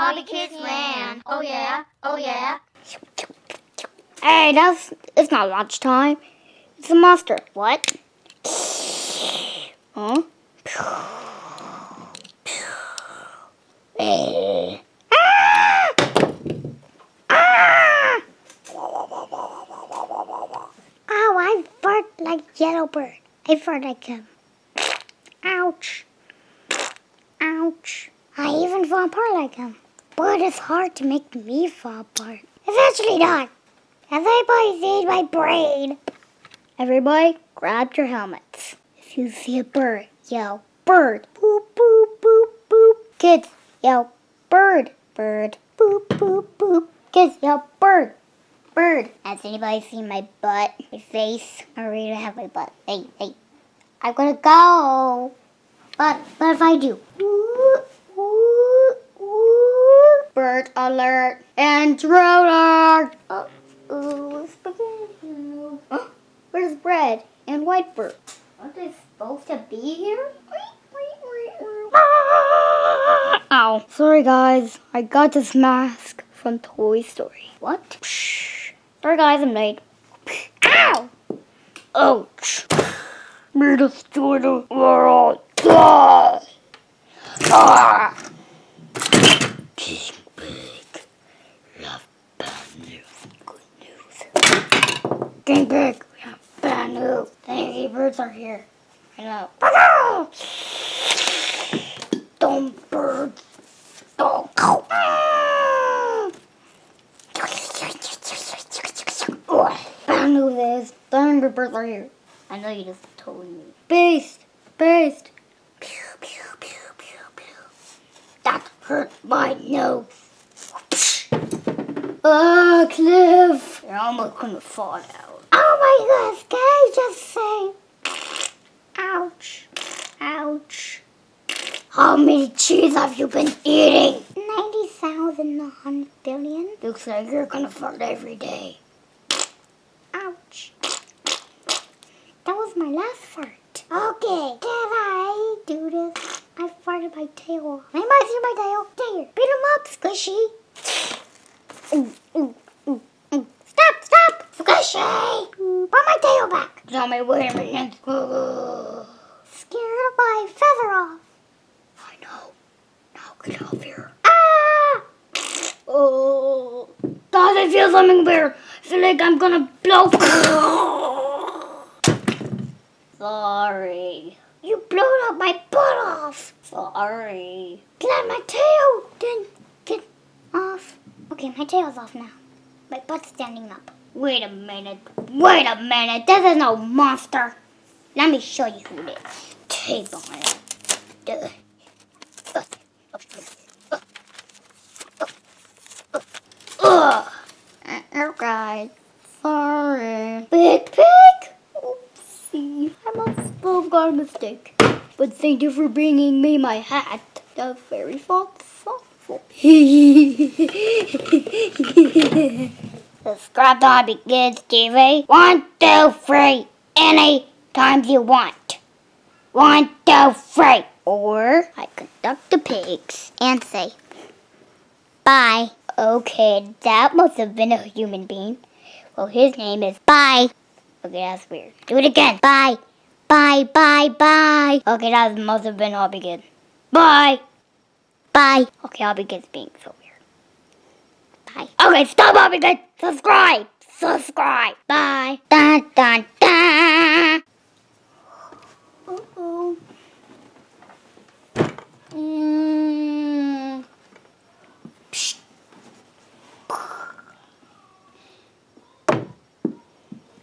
HobbyKidsLand. Oh yeah, oh yeah. Hey, it's not lunchtime. It's a monster. What? Huh? Hey. Ah! Ah! Ow, I fart like Yellowbird. I fart like him. Ouch. Ouch. I even fall apart like him. But it's hard to make me fall apart. It's actually not. Everybody sees my brain. Everybody, grab your helmets. If you see a bird, yell, bird. Boop, boop, boop, boop. Kids, yell, bird, bird. Boop, boop, boop. Kids, yell, bird, bird. Has anybody seen my butt, my face? I really have my butt. Hey, I'm gonna go. But if I do, bird alert, intruder. Spaghetti. Where's Bread and Whitebird? Aren't they supposed to be here? Ow. Sorry guys, I got this mask from Toy Story. What? Sorry guys, I'm late. Ow! Ouch. Me destroy the world. Ah! King Pig. Love bad news. Good news. King Pig. We have bad news. The angry birds are here. I know. Dumb birds. Oh. Bad news is the angry birds are here. I know you just told me. Beast. Pew, pew, pew, pew, pew. That hurt my nose. Cliff. You're almost gonna fall out. Oh my gosh, can I just say, ouch, ouch. How many cheese have you been eating? 90,000 billion. Looks like you're gonna fart every day. Ouch. That was my last fart. Okay, can I do this? I farted my tail off. Anybody see my tail? There, beat him up, Squishy. Stop, Squishy. Put my tail back. Tell me where my next. Scared my feather off. I know. Now get off here. Ah! Oh, guys, I feel something weird. I feel like I'm gonna blow. Sorry. You blew up my butt off. Sorry. Let my tail didn't get off. Okay, my tail's off now. My butt's standing up. Wait a minute. This is no monster. Let me show you who it is. Tape on it. Okay. Sorry. Big Pig? Oopsie. I must have got a mistake. But thank you for bringing me my hat. That's very thoughtful. Subscribe to HobbyKidsTV. 1, 2, 3. Any time you want. 1, 2, 3. Or I conduct the pigs and say, bye. Okay, that must have been a human being. Well, his name is Bye. Okay, that's weird. Do it again. Bye. Bye. Okay, that must have been HobbyKid. Bye. Okay, HobbyKid's being so weird. Bye. Okay, stop HobbyKid. Subscribe. Bye. Dun.